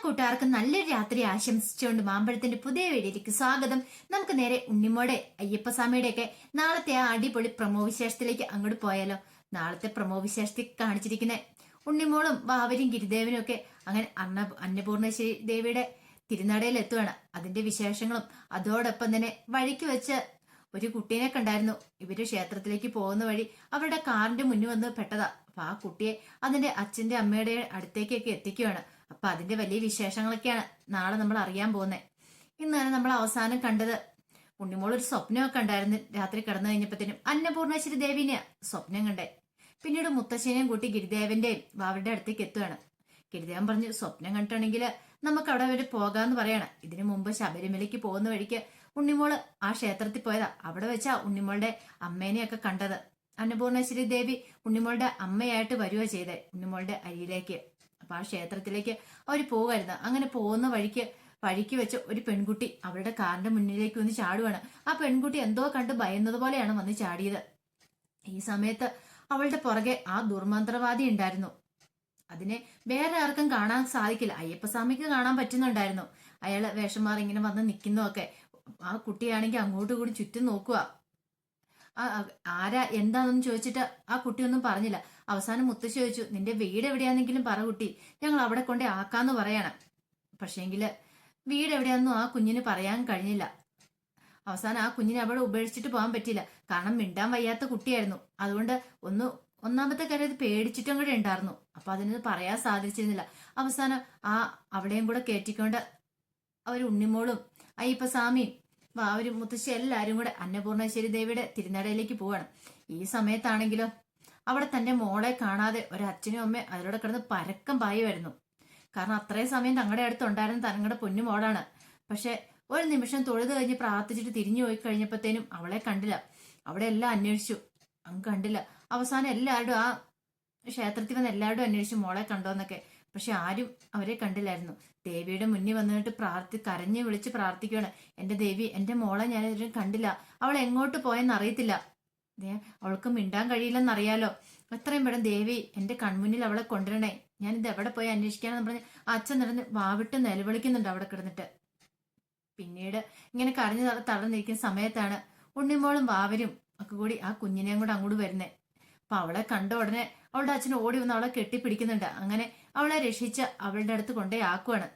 കൂട്ടുകാർക്കും നല്ലൊരു രാത്രി ആശംസിച്ചുകൊണ്ട് മാമ്പഴത്തിന്റെ പുതിയ വീഡിയോയിലേക്ക് സ്വാഗതം. നമുക്ക് നേരെ ഉണ്ണിമോടെ അയ്യപ്പസ്വാമിയുടെ ഒക്കെ നാളത്തെ ആ അടിപൊളി പ്രമോ വിശേഷത്തിലേക്ക് അങ്ങോട്ട് പോയാലോ. നാളത്തെ പ്രമോ വിശേഷത്തിൽ കാണിച്ചിരിക്കുന്ന ഉണ്ണിമോളും വാവരും ഗിരിദേവനും ഒക്കെ അങ്ങനെ അന്നപൂർണേശ്വരി ദേവിയുടെ തിരുനടയിൽ എത്തുവാണ്. അതിന്റെ വിശേഷങ്ങളും അതോടൊപ്പം തന്നെ വഴിക്ക് വെച്ച് ഒരു കുട്ടീനെ കണ്ടായിരുന്നു. ഇവര് ക്ഷേത്രത്തിലേക്ക് പോകുന്ന വഴി അവരുടെ കാറിന്റെ മുന്നിൽ വന്ന് പെട്ടതാ. അപ്പൊ ആ കുട്ടിയെ അതിന്റെ അച്ഛന്റെ അമ്മയുടെ അടുത്തേക്കൊക്കെ എത്തിക്കുകയാണ്. അപ്പൊ അതിന്റെ വലിയ വിശേഷങ്ങളൊക്കെയാണ് നാളെ നമ്മൾ അറിയാൻ പോകുന്നത്. ഇന്നാണ് നമ്മൾ അവസാനം കണ്ടത്. ഉണ്ണിമോൾ ഒരു സ്വപ്നമൊക്കെ ഉണ്ടായിരുന്നു. രാത്രി കിടന്നു കഴിഞ്ഞപ്പോഴത്തേനും അന്നപൂർണേശ്വരി ദേവിനെ സ്വപ്നം കണ്ടേ. പിന്നീട് മുത്തശ്ശനെയും കൂട്ടി ഗിരിദേവന്റെയും അവരുടെ അടുത്തേക്ക് എത്തുകയാണ്. ഗിരിദേവൻ പറഞ്ഞു, സ്വപ്നം കണ്ടിട്ടുണ്ടെങ്കിൽ നമുക്ക് അവിടെ വരെ പോകാന്ന് പറയാണ്. ഇതിനു മുമ്പ് ശബരിമലയ്ക്ക് പോകുന്ന വഴിക്ക് ഉണ്ണിമോള് ആ ക്ഷേത്രത്തിൽ പോയതാ. അവിടെ വെച്ചാ ഉണ്ണിമോളുടെ അമ്മേനെയൊക്കെ കണ്ടത്. അന്നപൂർണേശ്വരി ദേവി ഉണ്ണിമോളുടെ അമ്മയായിട്ട് വരുക ചെയ്തേ ഉണ്ണിമോളുടെ അരിയിലേക്ക്. അപ്പൊ ആ ക്ഷേത്രത്തിലേക്ക് അവർ പോകുമായിരുന്നു. അങ്ങനെ പോകുന്ന വഴിക്ക് വെച്ച് ഒരു പെൺകുട്ടി അവരുടെ കാറിന്റെ മുന്നിലേക്ക് വന്ന് ചാടുവാണ്. ആ പെൺകുട്ടി എന്തോ കണ്ട് ഭയന്നത് പോലെയാണ് വന്ന് ചാടിയത്. ഈ സമയത്ത് അവളുടെ പുറകെ ആ ദുർമന്ത്രവാദി ഉണ്ടായിരുന്നു. അതിനെ വേറെ ആർക്കും കാണാൻ സാധിക്കില്ല. അയ്യപ്പസ്വാമിക്ക് കാണാൻ പറ്റുന്നുണ്ടായിരുന്നു. അയാള് വേഷന്മാർ ഇങ്ങനെ വന്ന് നിൽക്കുന്നതൊക്കെ. ആ കുട്ടിയാണെങ്കിൽ അങ്ങോട്ടും കൂടി ചുറ്റും നോക്കുക. ആരാ എന്താണെന്ന് ചോദിച്ചിട്ട് ആ കുട്ടി ഒന്നും പറഞ്ഞില്ല. അവസാനം മുത്തശ്ശി ചോദിച്ചു, നിന്റെ വീട് എവിടെയാണെങ്കിലും പറ കുട്ടി, ഞങ്ങൾ അവിടെ കൊണ്ടേ ആക്കാന്ന് പറയണം. പക്ഷേങ്കില് വീട് എവിടെയാണെന്നും ആ കുഞ്ഞിന് പറയാൻ കഴിഞ്ഞില്ല. അവസാനം ആ കുഞ്ഞിനെ അവിടെ ഉപേക്ഷിച്ചിട്ട് പോകാൻ പറ്റില്ല. കാരണം മിണ്ടാൻ വയ്യാത്ത കുട്ടിയായിരുന്നു. അതുകൊണ്ട് ഒന്നാമത്തെ കാര്യം അത് പേടിച്ചിട്ടും കൂടെ ഉണ്ടായിരുന്നു. അപ്പൊ അതിന് പറയാൻ സാധിച്ചിരുന്നില്ല. അവസാനം അവിടെയും കൂടെ കയറ്റിക്കൊണ്ട് അവർ ഉണ്ണിമോളും അയ്യപ്പസ്വാമിയും അവര് മുത്തശ്ശി എല്ലാരും കൂടെ അന്നപൂർണേശ്വരി ദേവിയുടെ തിരുനടയിലേക്ക് പോവാണ്. ഈ സമയത്താണെങ്കിലോ അവിടെ തന്റെ മോളെ കാണാതെ ഒരച്ഛനും അമ്മയും അതിലൂടെ കിടന്ന് പരക്കം പായുമായിരുന്നു. കാരണം അത്രയും സമയം തങ്ങളുടെ അടുത്തുണ്ടായിരുന്ന തങ്ങളുടെ പൊന്നു മോളാണ്. പക്ഷെ ഒരു നിമിഷം തൊഴുത് കഴിഞ്ഞ് പ്രാർത്ഥിച്ചിട്ട് തിരിഞ്ഞു പോയി കഴിഞ്ഞപ്പോഴത്തേനും അവളെ കണ്ടില്ല. അവിടെ എല്ലാം അന്വേഷിച്ചു, അങ്ങ് കണ്ടില്ല. അവസാനം എല്ലാവരും ആ ക്ഷേത്രത്തിൽ വന്ന് എല്ലാവരും അന്വേഷിച്ചു മോളെ കണ്ടോന്നൊക്കെ. പക്ഷെ ആരും അവരെ കണ്ടില്ലായിരുന്നു. ദേവിയുടെ മുന്നിൽ വന്നിട്ട് കരഞ്ഞു വിളിച്ച് പ്രാർത്ഥിക്കുകയാണ്, എന്റെ ദേവി, എന്റെ മോളെ ഞാൻ ഇതിലും കണ്ടില്ല, അവൾ എങ്ങോട്ട് പോയെന്ന് അറിയത്തില്ല, അവൾക്ക് മിണ്ടാൻ കഴിയില്ലെന്നറിയാലോ, എത്രയും പെട്ടെന്ന് ദേവി എന്റെ കൺമുന്നിൽ അവളെ കൊണ്ടുവരണേ, ഞാനിത് എവിടെ പോയി അന്വേഷിക്കാനെന്ന് പറഞ്ഞ് അച്ഛൻ നടന്ന് വാവിട്ട് നിലവിളിക്കുന്നുണ്ട് അവിടെ കിടന്നിട്ട്. പിന്നീട് ഇങ്ങനെ കരഞ്ഞു തളർന്നിരിക്കുന്ന സമയത്താണ് ഉണ്ണിമോളും വാവരും ഒക്കെ കൂടി ആ കുഞ്ഞിനെയും കൂടെ അങ്ങോട്ട് വരുന്നേ. അപ്പൊ അവളെ കണ്ട ഉടനെ അവളുടെ അച്ഛൻ ഓടി വന്ന് അവളെ കെട്ടിപ്പിടിക്കുന്നുണ്ട്. അങ്ങനെ അവളെ രക്ഷിച്ച് അവളുടെ അടുത്ത് കൊണ്ടേ ആക്കുവാണ്.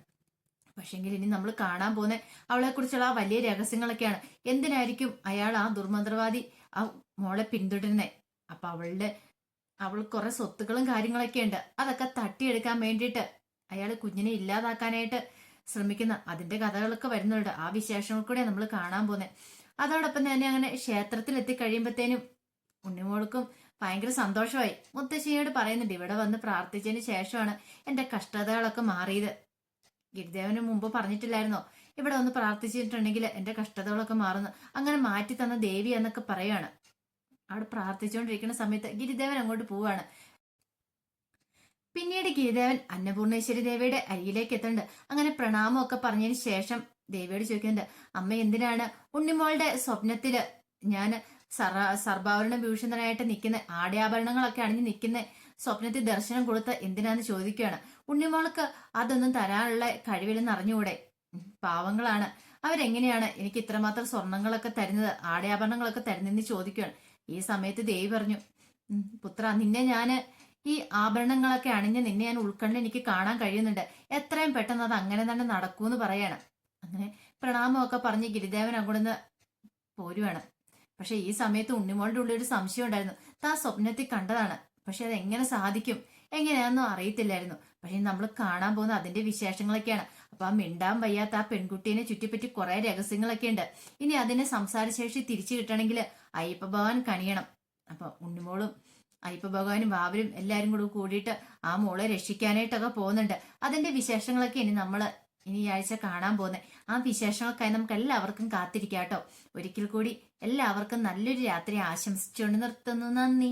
പക്ഷെങ്കിൽ ഇനി നമ്മൾ കാണാൻ പോകുന്ന അവളെ കുറിച്ചുള്ള ആ വലിയ രഹസ്യങ്ങളൊക്കെയാണ്. എന്തിനായിരിക്കും അയാൾ ആ ദുർമന്ത്രവാദി ആ മോളെ പിന്തുടരുന്നേ? അപ്പൊ അവൾ കുറെ സ്വത്തുക്കളും കാര്യങ്ങളൊക്കെ ഉണ്ട്. അതൊക്കെ തട്ടിയെടുക്കാൻ വേണ്ടിയിട്ട് അയാൾ കുഞ്ഞിനെ ഇല്ലാതാക്കാനായിട്ട് ശ്രമിക്കുന്ന അതിന്റെ കഥകളൊക്കെ വരുന്നുണ്ട്. ആ വിശേഷങ്ങൾ കൂടെ നമ്മൾ കാണാൻ പോകുന്നത്. അതോടൊപ്പം തന്നെ അങ്ങനെ ക്ഷേത്രത്തിൽ എത്തിക്കഴിയുമ്പത്തേനും ഉണ്ണിമോൾക്കും ഭയങ്കര സന്തോഷമായി. മുത്തശ്ശിയോട് പറയുന്നുണ്ട്, ഇവിടെ വന്ന് പ്രാർത്ഥിച്ചതിന് ശേഷമാണ് എന്റെ കഷ്ടതകളൊക്കെ മാറിയത്. ഗിരിദേവന് മുമ്പ് പറഞ്ഞിട്ടില്ലായിരുന്നോ, ഇവിടെ വന്ന് പ്രാർത്ഥിച്ചിട്ടുണ്ടെങ്കിൽ എന്റെ കഷ്ടതകളൊക്കെ മാറുന്നു, അങ്ങനെ മാറ്റി തന്ന ദേവി എന്നൊക്കെ പറയാണ്. അവിടെ പ്രാർത്ഥിച്ചുകൊണ്ടിരിക്കുന്ന സമയത്ത് ഗിരിദേവൻ അങ്ങോട്ട് പോവാണ്. പിന്നീട് ഗിരിദേവൻ അന്നപൂർണേശ്വരി ദേവിയുടെ അരിയിലേക്ക് എത്തുന്നുണ്ട്. അങ്ങനെ പ്രണാമമൊക്കെ പറഞ്ഞതിന് ശേഷം ദേവിയോട് ചോദിക്കുന്നുണ്ട്, അമ്മ എന്തിനാണ് ഉണ്ണിമോളുടെ സ്വപ്നത്തില് ഞാൻ സർവാഭരണ ഭൂഷണനായിട്ട് നിൽക്കുന്ന ആടയാഭരണങ്ങളൊക്കെ അണിഞ്ഞ് നിൽക്കുന്ന സ്വപ്നത്തിൽ ദർശനം കൊടുത്ത് എന്തിനാന്ന് ചോദിക്കുകയാണ്. ഉണ്ണിമോൾക്ക് അതൊന്നും തരാനുള്ള കഴിവില്ലെന്ന് അറിഞ്ഞുകൂടെ? പാവങ്ങളാണ്, അവരെങ്ങനെയാണ് എനിക്ക് ഇത്രമാത്രം സ്വർണങ്ങളൊക്കെ തരുന്നത്, ആടയാഭരണങ്ങളൊക്കെ തരുന്നതെന്ന് ചോദിക്കുകയാണ്. ഈ സമയത്ത് ദേവി പറഞ്ഞു, പുത്ര, നിന്നെ ഞാന് ഈ ആഭരണങ്ങളൊക്കെ അണിഞ്ഞ് നിന്നെ ഞാൻ ഉൾക്കണ്ട് എനിക്ക് കാണാൻ കഴിയുന്നുണ്ട്, എത്രയും പെട്ടെന്ന് അത് അങ്ങനെ തന്നെ നടക്കൂന്ന് പറയാണ്. അങ്ങനെ പ്രണാമമൊക്കെ പറഞ്ഞ് ഗിരിദേവൻ അങ്ങോട്ട് പോരുവാണ്. പക്ഷെ ഈ സമയത്ത് ഉണ്ണിമോളുടെ ഉള്ളിൽ ഒരു സംശയം ഉണ്ടായിരുന്നു. താൻ സ്വപ്നത്തിൽ കണ്ടതാണ്, പക്ഷെ അത് എങ്ങനെ സാധിക്കും, എങ്ങനെയാണെന്നും അറിയത്തില്ലായിരുന്നു. പക്ഷെ നമ്മൾ കാണാൻ പോകുന്ന അതിന്റെ വിശേഷങ്ങളൊക്കെയാണ്. അപ്പൊ ആ മിണ്ടാൻ വയ്യാത്ത ആ പെൺകുട്ടീനെ ചുറ്റിപ്പറ്റി കുറെ രഹസ്യങ്ങളൊക്കെ ഉണ്ട്. ഇനി അതിന്റെ സംസാരശേഷി തിരിച്ചു കിട്ടണമെങ്കിൽ അയ്യപ്പ ഭഗവാൻ കനിയണം. അപ്പൊ ഉണ്ണിമോളും അയ്യപ്പ ഭഗവാനും വാവരും എല്ലാരും കൂടെ കൂടിയിട്ട് ആ മോളെ രക്ഷിക്കാനായിട്ടൊക്കെ പോകുന്നുണ്ട്. അതിന്റെ വിശേഷങ്ങളൊക്കെ ഇനി ഈ ആഴ്ച കാണാൻ പോകുന്നത്. ആ വിശേഷങ്ങൾക്കായി നമുക്ക് എല്ലാവർക്കും കാത്തിരിക്കാം കേട്ടോ. ഒരിക്കൽ കൂടി എല്ലാവർക്കും നല്ലൊരു രാത്രി ആശംസിച്ചുകൊണ്ട് നിർത്തുന്നു. നന്ദി.